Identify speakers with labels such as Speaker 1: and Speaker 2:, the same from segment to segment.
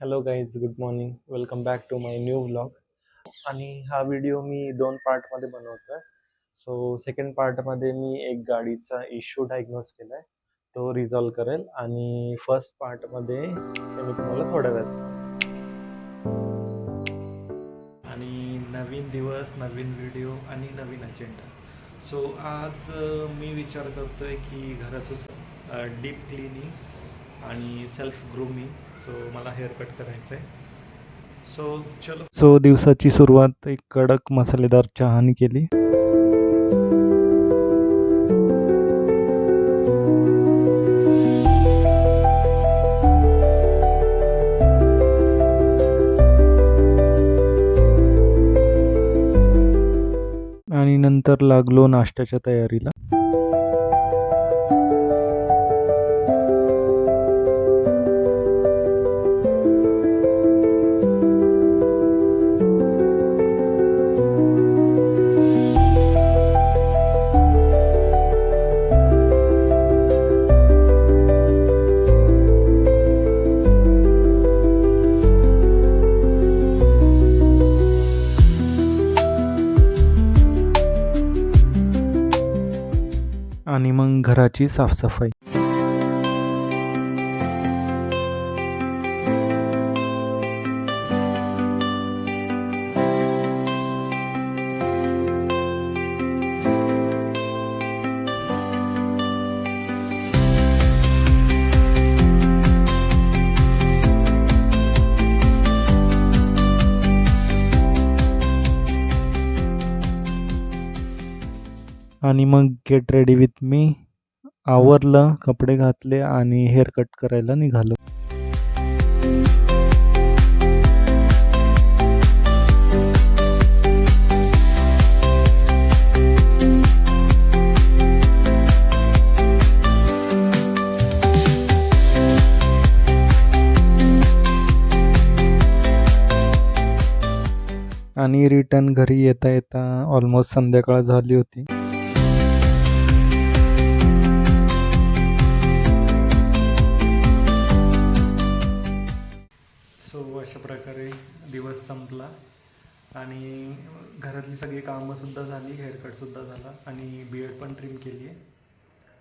Speaker 1: Hello guys, good morning. Welcome back to my new vlog. आणि हा video मी 2 पार्टमध्ये बनवतोय. सो सेकंड पार्टमध्ये मी एक गाडीचा इश्यू डायग्नोज केलाय, तो रिझॉल्व करेल. आणि फर्स्ट पार्टमध्ये ते मी तुम्हाला थोड्या वेळात सांगेन. आणि नवीन दिवस, नवीन व्हिडिओ आणि नवीन अजेंडा. सो आज मी विचार करतोय की घराचं डीप क्लिनिंग आणि सेल्फ ग्रूमिंग. सो मला हेअर कट करायचं आहे. सो दिवसाची सुरुवात एक कडक मसालेदार चहाने केली. आणि नंतर लागलो नाश्त्याच्या तयारीला. आणि मग घराची साफसफाई. आणि मग गेट रेडी विथ मी. आवरलं, कपडे घातले आणि हेअर कट करायला निघालो. आणि रिटर्न घरी येता येता ऑलमोस्ट संध्याकाळ झाली होती. सो अशा प्रकारे दिवस संपला आणि घरातली सगळी कामंसुद्धा झाली, हेअरकटसुद्धा झाला आणि बियर्ड पण ट्रिम केली आहे.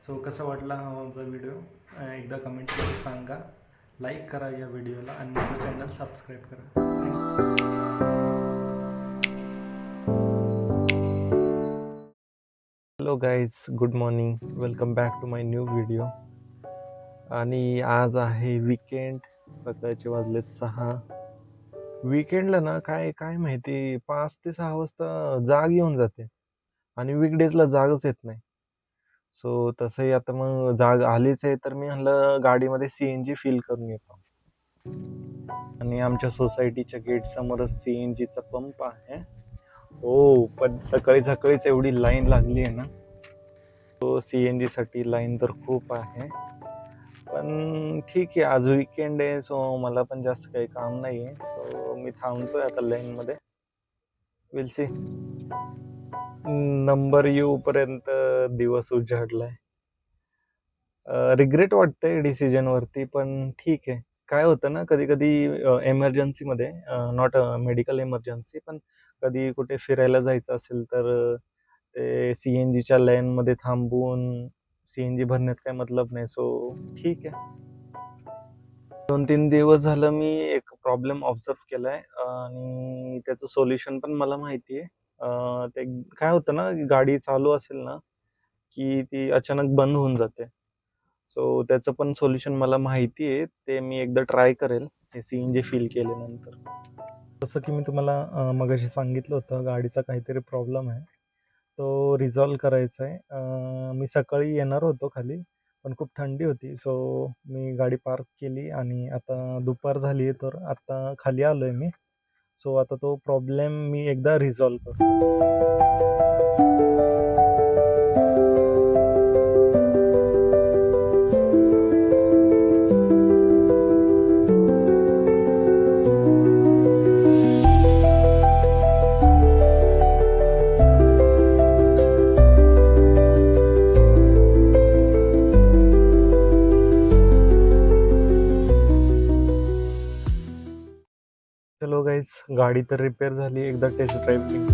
Speaker 1: सो कसा वाटला हा माझा व्हिडिओ एकदा कमेंटमध्ये सांगा. लाईक करा या व्हिडिओला आणि माझं चॅनल सबस्क्राईब करा. Hello guys, good morning. Welcome back to my new video. आणि आज आहे वीकेंड. सकाळचे वाजलेत 6. वीकेंडला ना काय काय माहिती 5 ते 6 वाजता जाग येऊन जाते आणि वीकडेजला जागच येत नाही. सो तसंही आता मग जाग आलीच आहे, तर मी म्हणलं गाडीमध्ये CNG फिल करून येतो. आणि आमच्या सोसायटीच्या गेट समोरच CNGचा पंप आहे. हो, पण सकाळी सकाळीच एवढी लाईन लागली आहे ना. तो CNG साठी लाईन तर खूप आहे. पण ठीक आहे, आज वीकेंड आहे. सो मला पण जास्त काही काम नाही आहे. सो मी थांबतोय आता लाईनमध्ये. Will see. नंबर येऊपर्यंत दिवस उजाडलाय. रिग्रेट वाटतंय डिसिजनवरती, पण ठीक आहे. काय होतं ना, कधी कधी एमर्जन्सीमध्ये, नॉट मेडिकल एमर्जन्सी, पण कधी कुठे फिरायला जायचं असेल तर ते CNGच्या लाईनमध्ये थांबून CNG भरण्यात काय मतलब नाही. सो ठीक आहे. 2-3 दिवस झालं मी एक प्रॉब्लेम ऑब्झर्व केलाय आणि त्याचं सोल्युशन पण मला माहिती आहे. ते काय होतं ना, गाडी चालू असेल ना की ती अचानक बंद होऊन जाते. सो त्याचं पण सोल्युशन मला माहिती आहे. ते मी एकदा ट्राय करेल हे CNG फिल केल्यानंतर. जसं की मी तुम्हाला मगाशी सांगितलं होतं, गाडीचा काहीतरी प्रॉब्लेम आहे, तो रिझॉल्व करायचा आहे. मी सकाळी येणार होतो खाली, पण खूप थंडी होती. सो मी गाडी पार्क केली आणि आता दुपार झाली आहे, तर आता खाली आलो आहे मी. सो आता तो प्रॉब्लेम मी एकदा रिझॉल्व करतो. चलो गाईज, गाडी तर रिपेअर झाली. एकदा टेस्ट ड्राईव्ह घेऊ.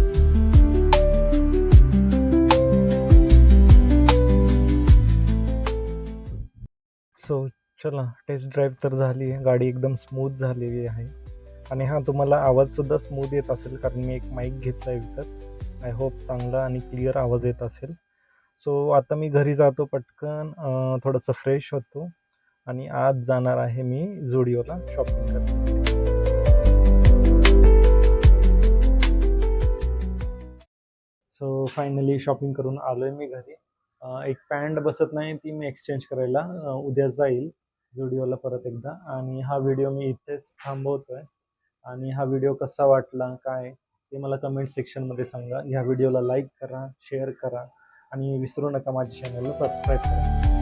Speaker 1: सो चला, टेस्ट ड्राईव्ह तर झाली आहे. गाडी एकदम स्मूथ झालेली आहे. आणि हां, तुम्हाला आवाजसुद्धा स्मूथ येत असेल कारण मी एक माईक घेतला आहे विकत. आय होप चांगला आणि क्लिअर आवाज येत असेल. सो आता मी घरी जातो पटकन, थोडंसं फ्रेश होतो आणि आज जाणार आहे मी झुडिओला शॉपिंग करण्यासाठी. सो फायनली शॉपिंग करून आलो आहे मी घरी. एक पॅन्ट बसत नाही, ती मी एक्सचेंज करायला उद्या जाईल झुडिओला परत एकदा. आणि हा व्हिडिओ मी इथेच थांबवतो आहे. आणि हा व्हिडिओ कसा वाटला काय ते मला कमेंट सेक्शनमध्ये सांगा. ह्या व्हिडिओला लाईक करा, शेअर करा आणि विसरू नका माझ्या चॅनलला सबस्क्राईब करा.